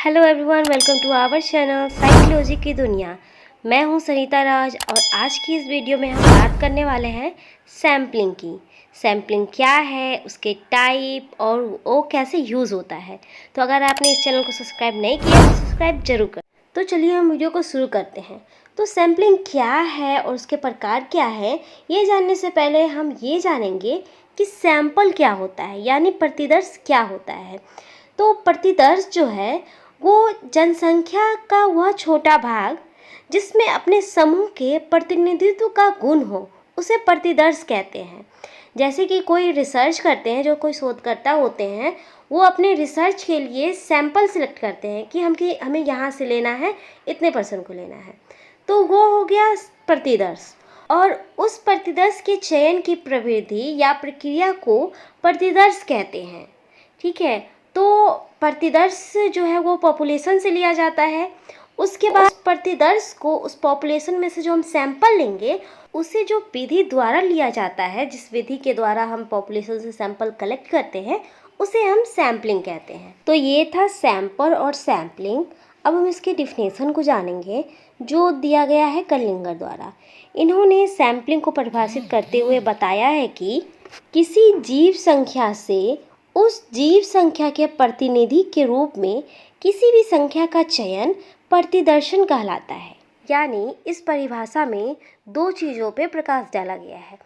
Hello everyone, welcome to our channel psychology की दुनिया। मैं हूं सरिता राज और आज की इस वीडियो में हम बात करने वाले हैं सैम्पलिंग की। सैम्पलिंग क्या है, उसके टाइप और वो कैसे यूज़ होता है। तो अगर आपने इस चैनल को सब्सक्राइब नहीं किया तो सब्सक्राइब जरूर कर। तो चलिए हम वीडियो को शुरू करते हैं। तो सैम्पलिंग क्या है और उसके प्रकार क्या है, ये जानने से पहले हम ये जानेंगे कि सैंपल क्या होता है, यानी प्रतिदर्श क्या होता है। तो प्रतिदर्श जो है वो जनसंख्या का वह छोटा भाग जिसमें अपने समूह के प्रतिनिधित्व का गुण हो, उसे प्रतिदर्श कहते हैं। जैसे कि कोई रिसर्च करते हैं, जो कोई शोधकर्ता होते हैं, वो अपने रिसर्च के लिए सैंपल सिलेक्ट करते हैं कि हमें यहाँ से लेना है, इतने पर्सन को लेना है। तो वो हो गया प्रतिदर्श। और उस प्रतिदर्श के चयन की प्रवृत्ति या प्रक्रिया को प्रतिदर्श कहते हैं। ठीक है, तो प्रतिदर्श जो है वो पॉपुलेशन से लिया जाता है। उसके बाद प्रतिदर्श को उस पॉपुलेशन में से जो हम सैंपल लेंगे उसे जो विधि द्वारा लिया जाता है, जिस विधि के द्वारा हम पॉपुलेशन से सैंपल कलेक्ट करते हैं, उसे हम सैम्पलिंग कहते हैं। तो ये था सैंपल और सैम्पलिंग। अब हम इसके डिफिनेशन को जानेंगे जो दिया गया है कर्लिंगर द्वारा। इन्होंने सैम्पलिंग को परिभाषित करते हुए बताया है कि किसी जीव संख्या से उस जीव संख्या के प्रतिनिधि के रूप में किसी भी संख्या का चयन प्रतिदर्शन कहलाता है। यानी इस परिभाषा में दो चीज़ों पे प्रकाश डाला गया है।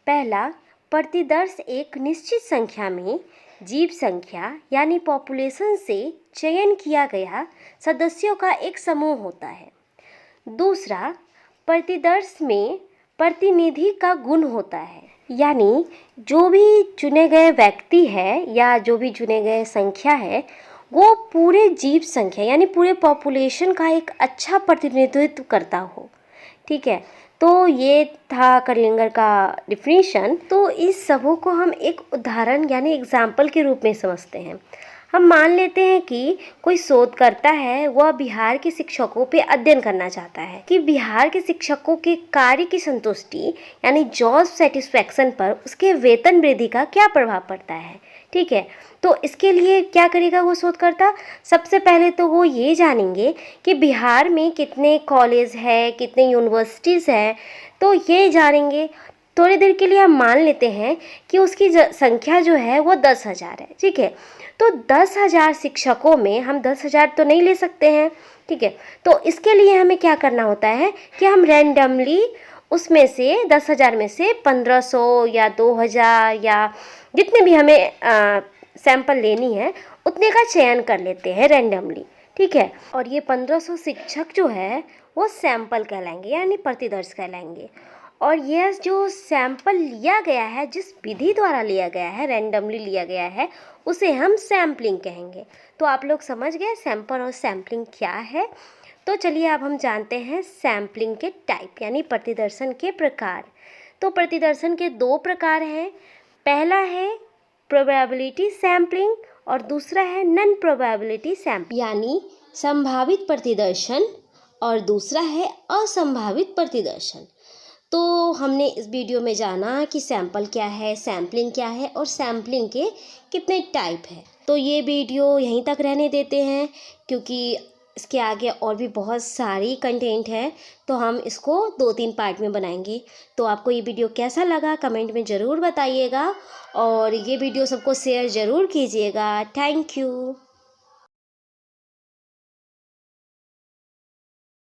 पहला, प्रतिदर्श एक निश्चित संख्या में जीव संख्या यानी पॉपुलेशन से चयन किया गया सदस्यों का एक समूह होता है। दूसरा, प्रतिदर्श में प्रतिनिधि का गुण होता है, यानी जो भी चुने गए व्यक्ति है या जो भी चुने गए संख्या है वो पूरे जीव संख्या यानी पूरे पॉपुलेशन का एक अच्छा प्रतिनिधित्व करता हो। ठीक है, तो ये था कर्लिंगर का डिफिनीशन। तो इस सबों को हम एक उदाहरण यानी एग्जाम्पल के रूप में समझते हैं। हम मान लेते हैं कि कोई शोधकर्ता है, वह बिहार के शिक्षकों पे अध्ययन करना चाहता है कि बिहार के शिक्षकों के कार्य की संतुष्टि यानी जॉब सेटिस्फैक्शन पर उसके वेतन वृद्धि का क्या प्रभाव पड़ता है। ठीक है, तो इसके लिए क्या करेगा वो शोधकर्ता? सबसे पहले तो वो ये जानेंगे कि बिहार में कितने कॉलेज है, कितने यूनिवर्सिटीज़ है, तो ये जानेंगे। थोड़ी देर के लिए हम मान लेते हैं कि उसकी संख्या जो है वो 10,000 है। ठीक है, तो 10,000 शिक्षकों में हम 10,000 तो नहीं ले सकते हैं। ठीक है, तो इसके लिए हमें क्या करना होता है कि हम रैंडमली उसमें से 10,000 में से 1,500 या 2,000 या जितने भी हमें सैंपल लेनी है उतने का चयन कर लेते हैं रैंडमली। ठीक है, और ये 1,500 शिक्षक जो है वो सैंपल कहलाएंगे यानी प्रतिदर्श कहलाएंगे। और यह जो सैंपल लिया गया है, जिस विधि द्वारा लिया गया है, रैंडमली लिया गया है, उसे हम सैम्पलिंग कहेंगे। तो आप लोग समझ गए सैंपल और सैम्पलिंग क्या है। तो चलिए अब हम जानते हैं सैम्पलिंग के टाइप यानी प्रतिदर्शन के प्रकार। तो प्रतिदर्शन के दो प्रकार हैं। पहला है प्रोबेबिलिटी सैम्पलिंग और दूसरा है नॉन प्रोबेबिलिटी सैम्पलिंग यानी संभावित प्रतिदर्शन, और दूसरा है असंभावित प्रतिदर्शन। तो हमने इस वीडियो में जाना कि सैंपल क्या है, सैम्पलिंग क्या है और सैम्पलिंग के कितने टाइप है। तो ये वीडियो यहीं तक रहने देते हैं क्योंकि इसके आगे और भी बहुत सारी कंटेंट है, तो हम इसको 2-3 पार्ट में बनाएंगे। तो आपको ये वीडियो कैसा लगा कमेंट में ज़रूर बताइएगा और ये वीडियो सबको शेयर ज़रूर कीजिएगा। Thank you.